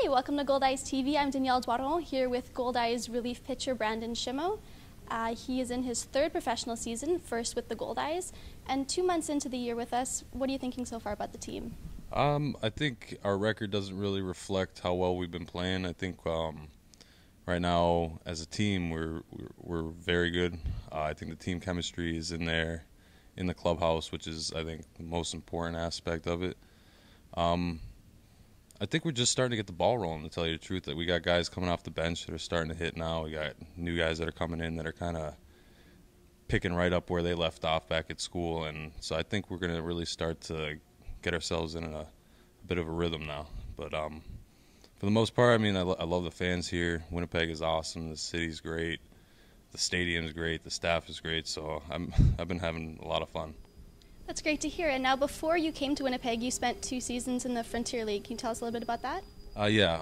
Hey, welcome to Goldeyes TV. I'm Danielle Doiron here with Goldeyes relief pitcher Brandon Shimo. He is in his third professional season, first with the Goldeyes, and 2 months into the year with us. What are you thinking so far about the team? I think our record doesn't really reflect how well we've been playing. I think right now as a team we're very good. I think the team chemistry is in there, in the clubhouse, which is I think the most important aspect of it. I think we're just starting to get the ball rolling, to tell you the truth. That we got guys coming off the bench that are starting to hit now. We got new guys that are coming in that are kind of picking right up where they left off back at school, and so I think we're going to really start to get ourselves in a bit of a rhythm now. But for the most part, I mean, I love the fans here. Winnipeg is awesome. The city's great. The stadium's great. The staff is great. So I've been having a lot of fun. That's great to hear. And now, before you came to Winnipeg, you spent 2 seasons in the Frontier League. Can you tell us a little bit about that? Yeah.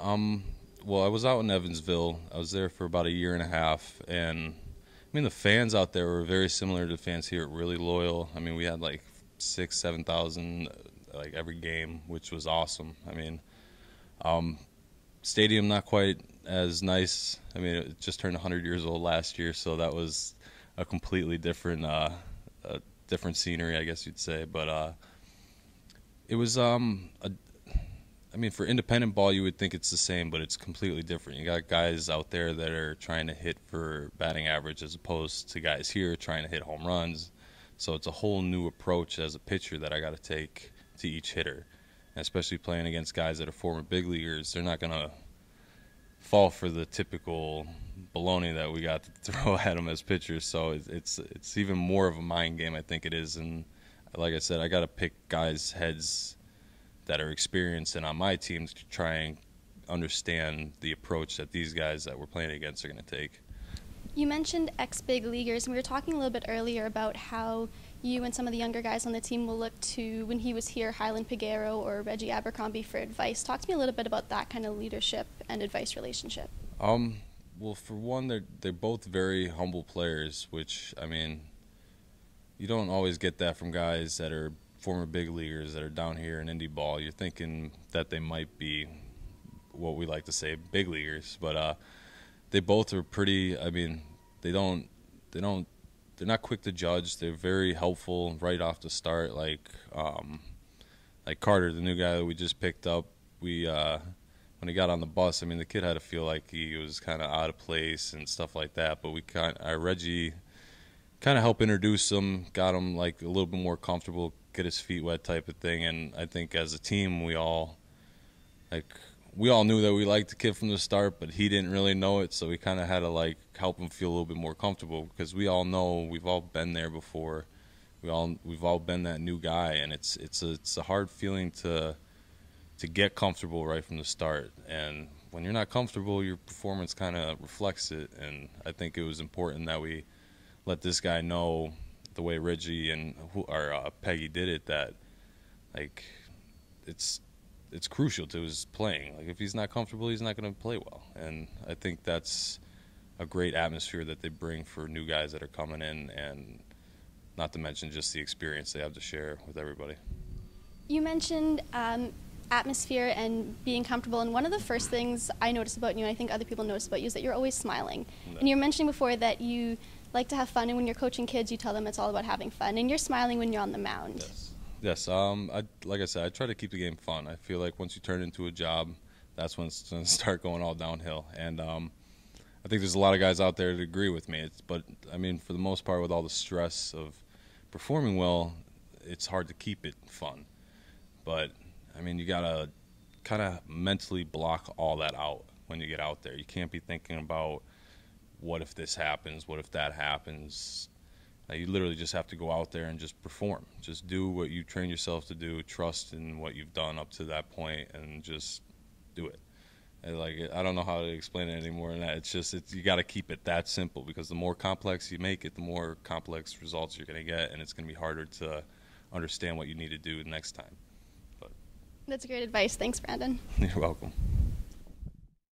Well, I was out in Evansville. I was there for about a year and a half, and I mean, the fans out there were very similar to the fans here. Really loyal. I mean, we had like 6,000-7,000 like every game, which was awesome. I mean, stadium not quite as nice. I mean, it just turned 100 years old last year, so that was a completely different different scenery, I guess you'd say. But it was I mean, for independent ball, you would think it's the same, but it's completely different. You got guys out there that are trying to hit for batting average as opposed to guys here trying to hit home runs. So it's a whole new approach as a pitcher that I got to take to each hitter. And especially playing against guys that are former big leaguers, they're not going to fall for the typical baloney that we got to throw at them as pitchers. So it's even more of a mind game, I think it is. And like I said, I got to pick guys' heads that are experienced and on my team to try and understand the approach that these guys that we're playing against are going to take. You mentioned ex-big leaguers, and we were talking a little bit earlier about how you and some of the younger guys on the team will look to, when he was here, Highland Piguero or Reggie Abercrombie for advice. Talk to me a little bit about that kind of leadership and advice relationship. Well, for one, they're both very humble players, which, I mean, you don't always get that from guys that are former big leaguers that are down here in indie ball. You're thinking that they might be what we like to say big leaguers, but they both are pretty. I mean, they're not quick to judge. They're very helpful right off the start. Like Carter, the new guy that we just picked up, when he got on the bus, I mean, the kid had to feel like he was kind of out of place and stuff like that. But Reggie kind of helped introduce him, got him like a little bit more comfortable, get his feet wet type of thing. And I think as a team, we all knew that we liked the kid from the start, but he didn't really know it, so we kind of had to like help him feel a little bit more comfortable, because we all know, we've all been there before. We've all been that new guy, and it's a hard feeling to get comfortable right from the start. And when you're not comfortable, your performance kind of reflects it. And I think it was important that we let this guy know, the way Reggie and Peggy did it, that like it's crucial to his playing. Like, if he's not comfortable, he's not going to play well. And I think that's a great atmosphere that they bring for new guys that are coming in, and not to mention just the experience they have to share with everybody. You mentioned atmosphere and being comfortable, and one of the first things I notice about you, and I think other people notice about you, is that you're always smiling. No. And you were mentioning before that you like to have fun, and when you're coaching kids, you tell them it's all about having fun, and you're smiling when you're on the mound. Yes. Like I said, I try to keep the game fun. I feel like once you turn it into a job, that's when it's going to start going all downhill. And I think there's a lot of guys out there that agree with me. But I mean, for the most part, with all the stress of performing well, it's hard to keep it fun. But I mean, you gotta kind of mentally block all that out when you get out there. You can't be thinking about what if this happens, what if that happens. You literally just have to go out there and just perform. Just do what you train yourself to do. Trust in what you've done up to that point, and just do it. And I don't know how to explain it any more than that. You got to keep it that simple, because the more complex you make it, the more complex results you're going to get, and it's going to be harder to understand what you need to do next time. That's great advice. Thanks, Brandon. You're welcome.